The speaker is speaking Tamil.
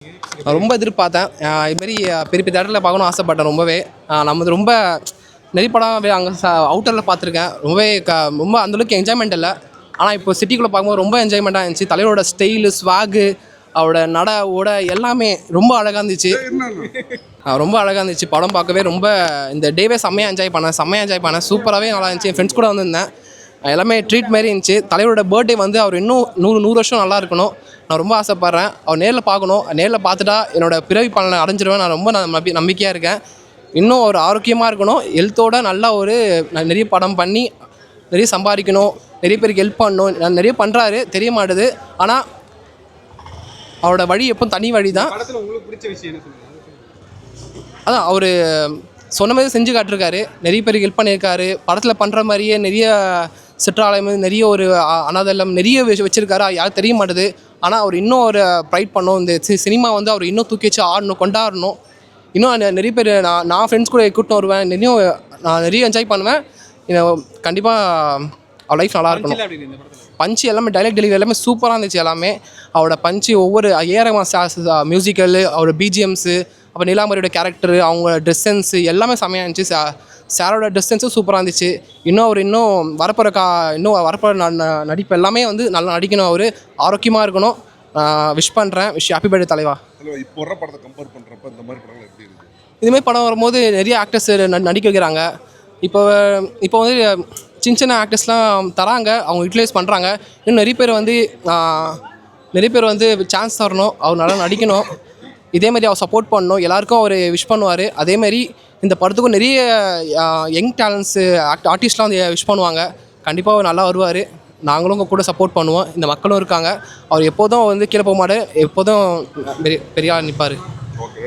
நான் ரொம்ப எதிர்பார்த்தேன். இதுமாரி பெரிய பெரிய தேட்டரில் பார்க்கணும்னு ஆசைப்பட்டேன் ரொம்பவே. நம்ம ரொம்ப நிறைய படம் அங்கே அவுட்டரில் பார்த்துருக்கேன். ரொம்ப அந்தளவுக்கு என்ஜாய்மெண்ட் இல்லை. ஆனால் இப்போ சிட்டிக்குள்ளே பார்க்கும்போது ரொம்ப என்ஜாய்மெண்ட்டாக இருந்துச்சு. தலைவரோட ஸ்டைலு, ஸ்வாகு, அவரோட நட ஓட எல்லாமே ரொம்ப அழகாக இருந்துச்சு. ரொம்ப அழகாக இருந்துச்சு படம் பார்க்கவே. ரொம்ப இந்த டேவே செம்மையாக என்ஜாய் பண்ணேன். சூப்பராகவே நல்லா இருந்துச்சு. என் ஃப்ரெண்ட்ஸ் கூட வந்திருந்தேன். எல்லாமே ட்ரீட் மாரி இருந்துச்சு. தலைவரோட பர்த்டே வந்து அவர் இன்னும் 100 வருஷம் நல்லா இருக்கணும். நான் ரொம்ப ஆசைப்பட்றேன். அவர் நேரில் பார்க்கணும். நேரில் பார்த்துட்டா என்னோடய பிறவி பலனை அடைஞ்சிருவேன். நான் ரொம்ப நம்பிக்கையாக இருக்கேன். இன்னும் ஒரு ஆரோக்கியமாக இருக்கணும். ஹெல்த்தோட நல்லா நிறைய படம் பண்ணி நிறைய சம்பாதிக்கணும். நிறைய பேருக்கு ஹெல்ப் பண்ணணும். நிறைய பண்ணுறாரு, தெரிய மாட்டுது. ஆனால் அவரோட வழி எப்போ தனி வழி தான். அதான் அவர் சொன்ன மாதிரி செஞ்சு காட்டிருக்காரு. நிறைய பேருக்கு ஹெல்ப் பண்ணியிருக்காரு. படத்தில் பண்ணுற மாதிரியே நிறைய சிற்றாலயம், நிறைய ஒரு அனாதலம் நிறைய வச்சுருக்காரு. யாரும் தெரிய மாட்டுது. ஆனால் அவர் இன்னும் ஒரு ப்ரைட் பண்ணணும். இந்த சினிமா வந்து அவர் இன்னும் தூக்கி வச்சு ஆடணும், கொண்டாடணும். இன்னும் நிறைய பேர் நான் ஃப்ரெண்ட்ஸ் கூட கூட்டின்னு வருவேன். நான் நிறைய என்ஜாய் பண்ணுவேன். கண்டிப்பாக அவர் லைஃப் நல்லா இருக்கணும். பஞ்சு எல்லாமே டைலாக் டெலிவரி எல்லாமே சூப்பராக இருந்துச்சு. எல்லாமே அவரோட பஞ்சு ஒவ்வொரு மியூசிக்கல், அவரோட பிஜிஎம்ஸு, அப்புறம் நீலாம்பரியோட கேரக்டரு, அவங்க ட்ரெஸ் சென்ஸு எல்லாமே செம்மையாக இருந்துச்சு. சாரோட ட்ரெஸ் சென்ஸும் சூப்பராக இருந்துச்சு. இன்னும் வரப்போகிற நடிப்பு எல்லாமே வந்து நல்லா நடிக்கணும். அவர் ஆரோக்கியமாக இருக்கணும். விஷ் பண்ணுறேன். ஹாப்பி பர்த்டே தலைவா. இப்போ வர படத்தை கம்பேர் பண்ணுறப்ப இந்த மாதிரி படங்கள் எப்படி இருக்குது? இதுமாதிரி படம் வரும்போது நிறைய ஆக்டர்ஸ் நடிக்க வைக்கிறாங்க. இப்போ வந்து சின்ன ஆக்டர்ஸ்லாம் தராங்க, அவங்க யூட்டிலைஸ் பண்ணுறாங்க. இன்னும் நிறைய பேர் வந்து சான்ஸ் தரணும். அவர் நல்லா நடிக்கணும். இதேமாரி அவர் சப்போர்ட் பண்ணணும். எல்லாருக்கும் அவர் விஷ் பண்ணுவார். அதேமாரி இந்த படத்துக்கும் நிறைய யங் டேலண்ட்ஸு ஆர்டிஸ்ட்லாம் வந்து விஷ் பண்ணுவாங்க. கண்டிப்பாக அவர் நல்லா வருவார். நாங்களும் உங்கள் கூட சப்போர்ட் பண்ணுவோம். இந்த மக்களும் இருக்காங்க. அவர் எப்போதும் வந்து கீழே போக மாட்டார். எப்போதும் பெரிய ஆள் நிற்பார்.